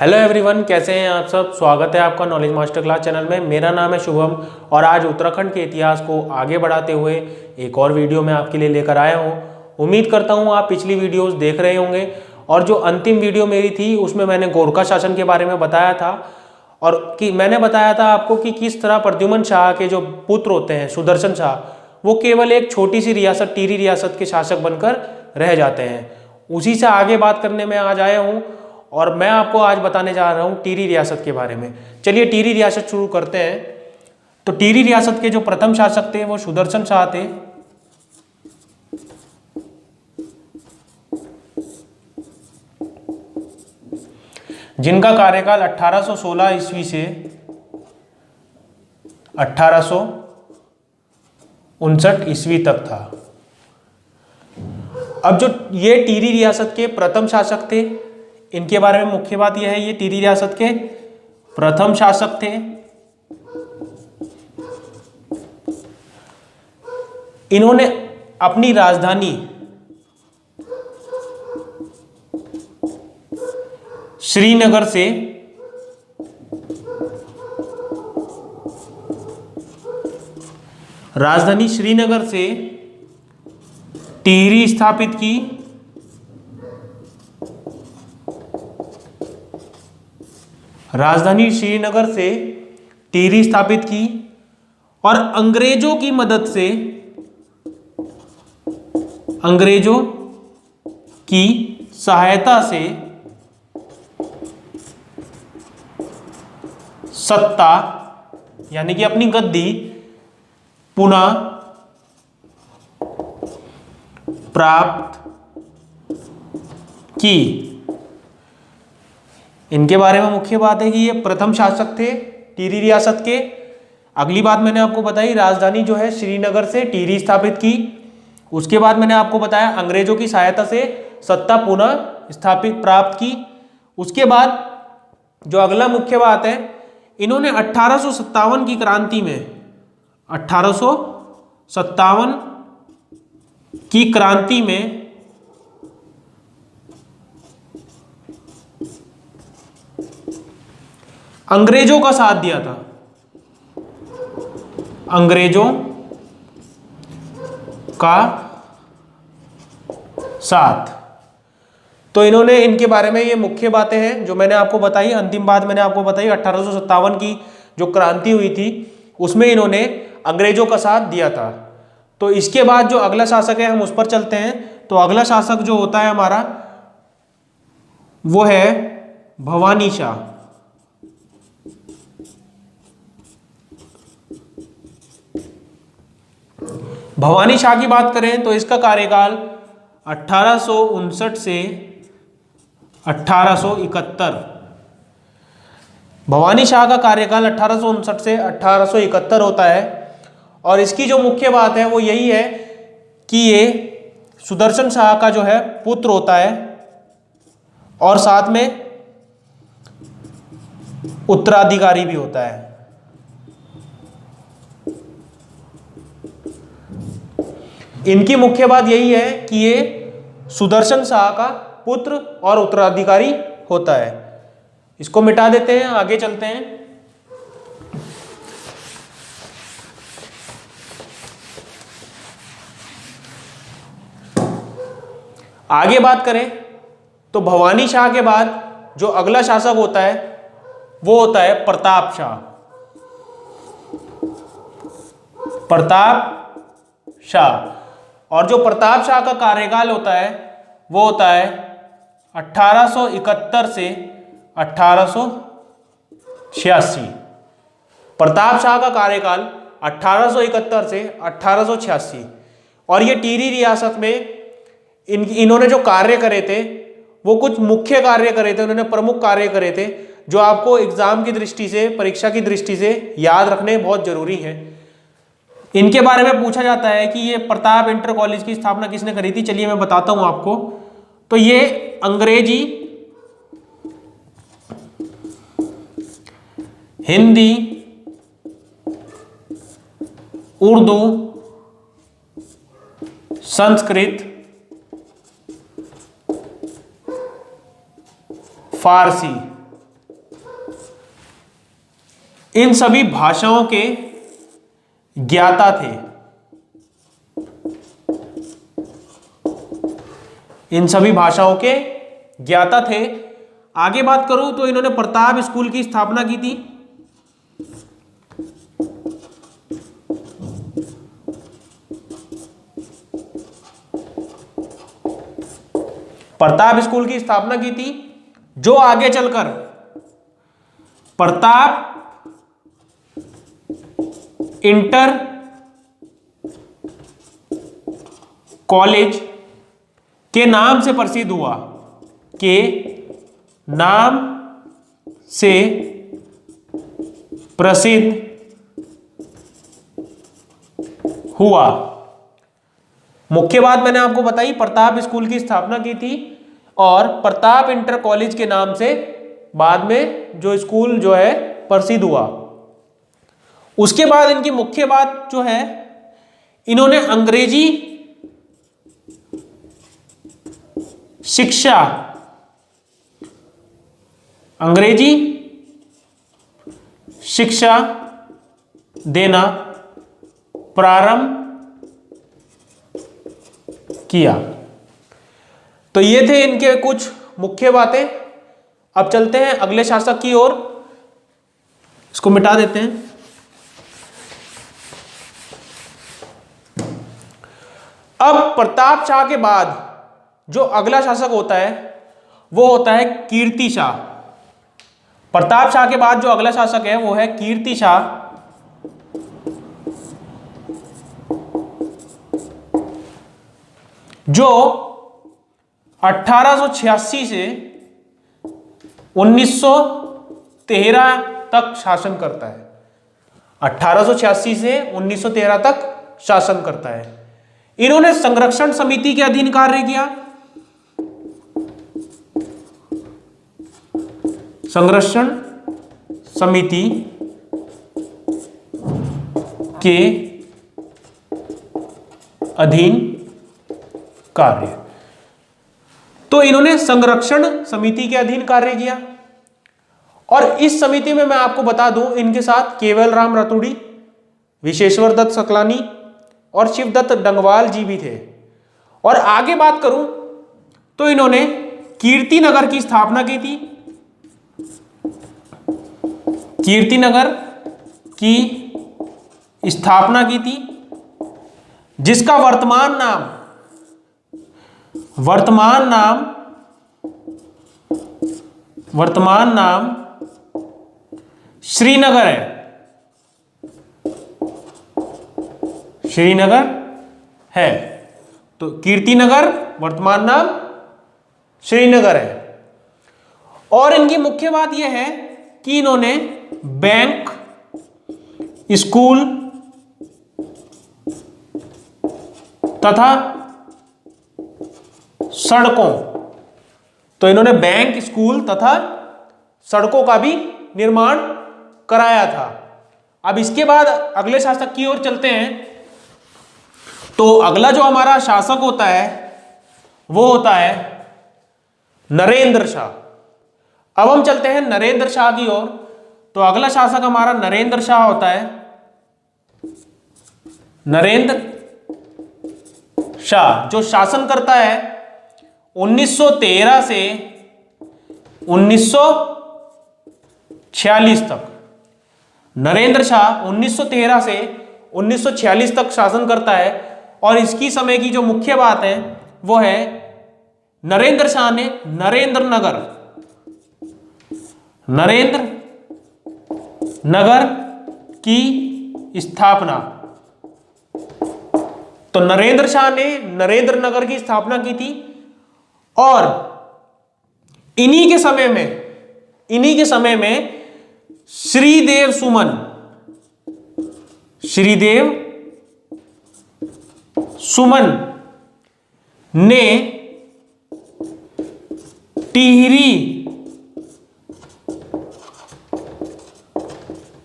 Hello everyone, कैसे हैं आप सब। स्वागत है आपका नॉलेज मास्टर क्लास चैनल में। मेरा नाम है शुभम और आज उत्तराखंड के इतिहास को आगे बढ़ाते हुए एक और वीडियो मैं आपके लिए लेकर आया हूं। उम्मीद करता हूं आप पिछली वीडियोस देख रहे होंगे और जो अंतिम वीडियो मेरी थी उसमें मैंने गोरखा शासन के बारे में बताया था और कि मैंने बताया था आपको कि किस तरह प्रद्युमन शाह के जो पुत्र होते हैं सुदर्शन शाह, वो केवल एक छोटी सी रियासत टिहरी रियासत के शासक बनकर रह जाते हैं। उसी से आगे बात करने में आज आया हूँ और मैं आपको आज बताने जा रहा हूँ टिहरी रियासत के बारे में। चलिए टिहरी रियासत शुरू करते हैं। तो टिहरी रियासत के जो प्रथम शासक थे वो सुदर्शन शाह थे। जिनका कार्यकाल 1816 ईस्वी से 1859 ईस्वी तक था। अब जो ये टिहरी रियासत के प्रथम शासक थे, इनके बारे में मुख्य बात यह है, ये टिहरी रियासत के प्रथम शासक थे। इन्होंने अपनी राजधानी श्रीनगर से टिहरी स्थापित की। राजधानी श्रीनगर से टिहरी स्थापित की और अंग्रेजों की मदद से, अंग्रेजों की सहायता से सत्ता यानी कि अपनी गद्दी पुनः प्राप्त की। इनके बारे में मुख्य बात है कि ये प्रथम शासक थे टिहरी रियासत के। अगली बात मैंने आपको बताई, राजधानी जो है श्रीनगर से टिहरी स्थापित की। उसके बाद मैंने आपको बताया अंग्रेजों की सहायता से सत्ता पुनः स्थापित प्राप्त की। उसके बाद जो अगला मुख्य बात है, इन्होंने 1857 की क्रांति में 1857 की क्रांति में अंग्रेजों का साथ दिया था। अंग्रेजों का साथ। तो इन्होंने, इनके बारे में ये मुख्य बातें हैं जो मैंने आपको बताई। अंतिम बात मैंने आपको बताई 1857 की जो क्रांति हुई थी उसमें इन्होंने अंग्रेजों का साथ दिया था। तो इसके बाद जो अगला शासक है हम उस पर चलते हैं। तो अगला शासक जो होता है हमारा वो है भवानी शाह। भवानी शाह की बात करें तो इसका कार्यकाल 1859 से 1871। भवानी शाह का कार्यकाल 1859 से 1871 होता है और इसकी जो मुख्य बात है वो यही है कि ये सुदर्शन शाह का जो है पुत्र होता है और साथ में उत्तराधिकारी भी होता है। इनकी मुख्य बात यही है कि ये सुदर्शन शाह का पुत्र और उत्तराधिकारी होता है। इसको मिटा देते हैं, आगे चलते हैं। आगे बात करें तो भवानी शाह के बाद जो अगला शासक होता है वो होता है प्रताप शाह। प्रताप शाह। और जो प्रताप शाह का कार्यकाल होता है वो होता है 1871 से 1886। प्रताप शाह का कार्यकाल 1871 से 1886। और ये टिहरी रियासत में इन्होंने जो कार्य करे थे वो कुछ मुख्य कार्य करे थे, उन्होंने प्रमुख कार्य करे थे जो आपको एग्जाम की दृष्टि से, परीक्षा की दृष्टि से याद रखने बहुत जरूरी है। इनके बारे में पूछा जाता है कि ये प्रताप इंटर कॉलेज की स्थापना किसने करी थी। चलिए मैं बताता हूं आपको। तो ये अंग्रेजी, हिंदी, उर्दू, संस्कृत, फारसी इन सभी भाषाओं के ज्ञाता थे। इन सभी भाषाओं के ज्ञाता थे। आगे बात करूं तो इन्होंने प्रताप स्कूल की स्थापना की थी। प्रताप स्कूल की स्थापना की थी, जो आगे चलकर प्रताप इंटर कॉलेज के नाम से प्रसिद्ध हुआ, के नाम से प्रसिद्ध हुआ। मुख्य बात मैंने आपको बताई, प्रताप स्कूल की स्थापना की थी और प्रताप इंटर कॉलेज के नाम से बाद में जो स्कूल जो है प्रसिद्ध हुआ। उसके बाद इनकी मुख्य बात जो है, इन्होंने अंग्रेजी शिक्षा, अंग्रेजी शिक्षा देना प्रारंभ किया। तो ये थे इनके कुछ मुख्य बातें। अब चलते हैं अगले शासक की ओर। इसको मिटा देते हैं। अब प्रताप शाह के बाद जो अगला शासक होता है वो होता है कीर्ति शाह। प्रताप शाह के बाद जो अगला शासक है वो है कीर्ति शाह, जो 1886 से 1913 तक शासन करता है। 1886 से 1913 तक शासन करता है। इन्होंने संरक्षण समिति के अधीन कार्य किया। संरक्षण समिति के अधीन कार्य, तो इन्होंने संरक्षण समिति के अधीन कार्य किया। और इस समिति में मैं आपको बता दूं, इनके साथ केवलराम रतुड़ी, विशेश्वर दत्त सकलानी और शिवदत्त डंगवाल जी भी थे। और आगे बात करूं तो इन्होंने कीर्तिनगर की स्थापना की थी। कीर्तिनगर की स्थापना की थी, जिसका वर्तमान नाम श्रीनगर है। श्रीनगर है, तो कीर्तिनगर वर्तमान नाम श्रीनगर है। और इनकी मुख्य बात यह है कि इन्होंने बैंक, स्कूल तथा सड़कों, तो इन्होंने बैंक, स्कूल तथा सड़कों का भी निर्माण कराया था। अब इसके बाद अगले शासक की ओर चलते हैं। तो अगला जो हमारा शासक होता है वो होता है नरेंद्र शाह। अब हम चलते हैं नरेंद्र शाह की ओर। तो अगला शासक हमारा नरेंद्र शाह होता है। नरेंद्र शाह जो शासन करता है 1913 से 1946 तक। नरेंद्र शाह 1913 से 1946 तक शासन करता है। और इसकी समय की जो मुख्य बात है वो है, नरेंद्र शाह ने नरेंद्र नगर की स्थापना। तो नरेंद्र शाह ने नरेंद्र नगर की स्थापना की थी। और इन्हीं के समय में श्रीदेव सुमन ने टिहरी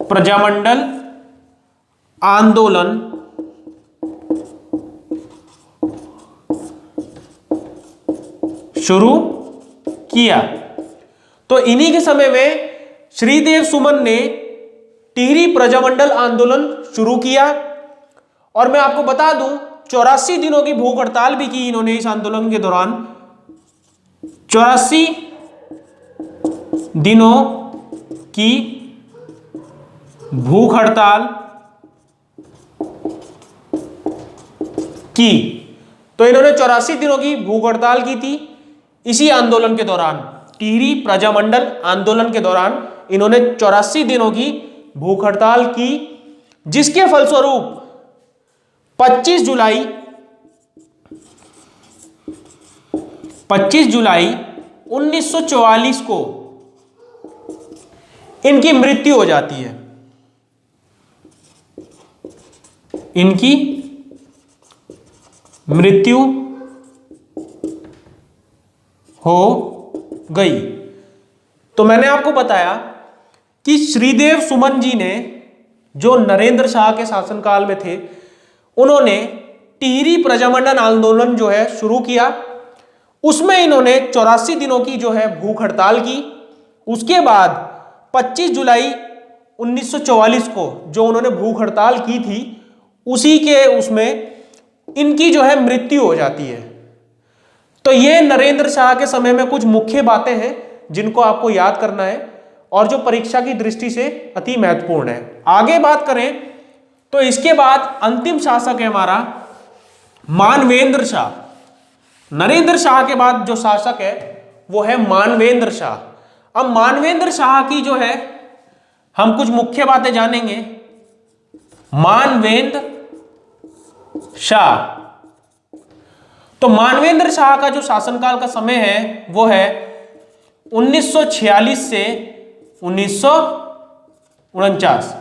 प्रजामंडल आंदोलन शुरू किया। तो इन्हीं के समय में श्रीदेव सुमन ने टिहरी प्रजामंडल आंदोलन शुरू किया। और मैं आपको बता दूं 84 दिनों की भूख हड़ताल भी की इन्होंने इस आंदोलन के दौरान। 84 दिनों की भूख हड़ताल की। तो इन्होंने 84 दिनों की भूख हड़ताल की थी इसी आंदोलन के दौरान। टिहरी प्रजामंडल आंदोलन के दौरान इन्होंने 84 दिनों की भूख हड़ताल की, जिसके फलस्वरूप 25 जुलाई 1944 को इनकी मृत्यु हो जाती है। इनकी मृत्यु हो गई। तो मैंने आपको बताया कि श्रीदेव सुमन जी ने, जो नरेंद्र शाह के शासनकाल में थे, उन्होंने टिहरी प्रजामंडल आंदोलन जो है शुरू किया। उसमें इन्होंने 84 दिनों की जो है भूख हड़ताल की। उसके बाद 25 जुलाई 1944 को जो उन्होंने भूख हड़ताल की थी, उसी के उसमें इनकी जो है मृत्यु हो जाती है। तो ये नरेंद्र शाह के समय में कुछ मुख्य बातें हैं जिनको आपको याद करना है और जो परीक्षा की दृष्टि से अति महत्वपूर्ण है। आगे बात करें तो इसके बाद अंतिम शासक है हमारा मानवेंद्र शाह। नरेंद्र शाह के बाद जो शासक है वो है मानवेंद्र शाह। अब मानवेंद्र शाह की जो है हम कुछ मुख्य बातें जानेंगे। मानवेंद्र शाह, तो मानवेंद्र शाह का जो शासनकाल का समय है वो है 1946 से 1949।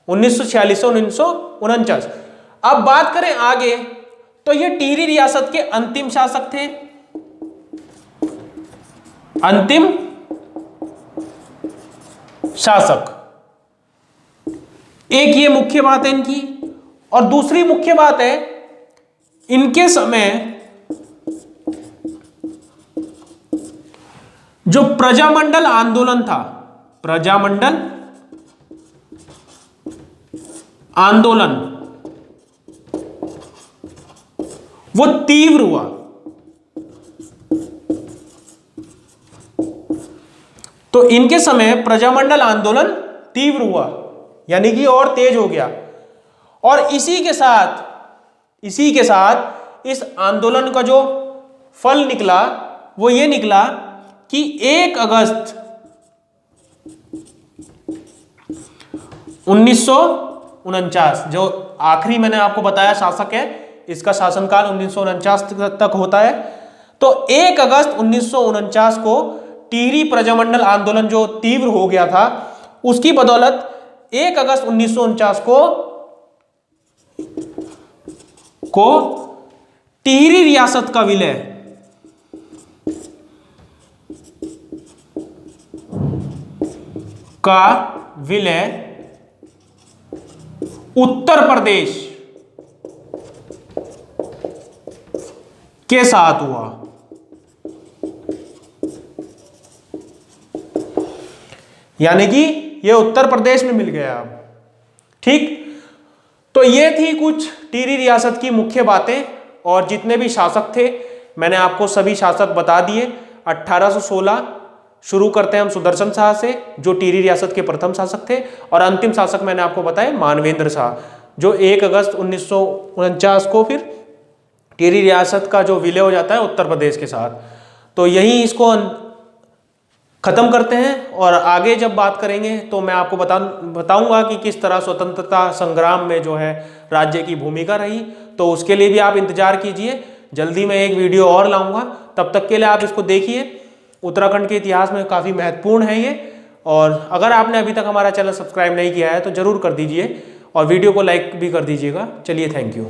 1946 से 1949। अब बात करें आगे तो ये टिहरी रियासत के अंतिम शासक थे। अंतिम शासक, एक ये मुख्य बात है इनकी। और दूसरी मुख्य बात है इनके समय जो प्रजामंडल आंदोलन था, प्रजामंडल आंदोलन वो तीव्र हुआ। तो इनके समय प्रजामंडल आंदोलन तीव्र हुआ, यानी कि और तेज हो गया। और इसी के साथ इस आंदोलन का जो फल निकला वो ये निकला कि 1 अगस्त 1949, जो आखिरी मैंने आपको बताया शासक है, इसका शासनकाल 1949 तक होता है। तो 1 अगस्त 1949 को टिहरी प्रजामंडल आंदोलन जो तीव्र हो गया था, उसकी बदौलत 1 अगस्त 1949 को टिहरी रियासत का विलय उत्तर प्रदेश के साथ हुआ। यानी कि यह उत्तर प्रदेश में मिल गया अब। ठीक, तो ये थी कुछ टिहरी रियासत की मुख्य बातें। और जितने भी शासक थे मैंने आपको सभी शासक बता दिए। 1816 शुरू करते हैं हम सुदर्शन शाह से, जो टिहरी रियासत के प्रथम शासक थे। और अंतिम शासक मैंने आपको बताया मानवेंद्र शाह, जो 1 अगस्त 1949 को फिर टिहरी रियासत का जो विलय हो जाता है उत्तर प्रदेश के साथ। तो यही इसको खत्म करते हैं। और आगे जब बात करेंगे तो मैं आपको बताऊंगा कि किस तरह स्वतंत्रता संग्राम में जो है राज्य की भूमिका रही। तो उसके लिए भी आप इंतजार कीजिए, जल्दी मैं एक वीडियो और लाऊंगा। तब तक के लिए आप इसको देखिए। उत्तराखंड के इतिहास में काफ़ी महत्वपूर्ण है ये। और अगर आपने अभी तक हमारा चैनल सब्सक्राइब नहीं किया है तो ज़रूर कर दीजिए और वीडियो को लाइक भी कर दीजिएगा। चलिए, थैंक यू।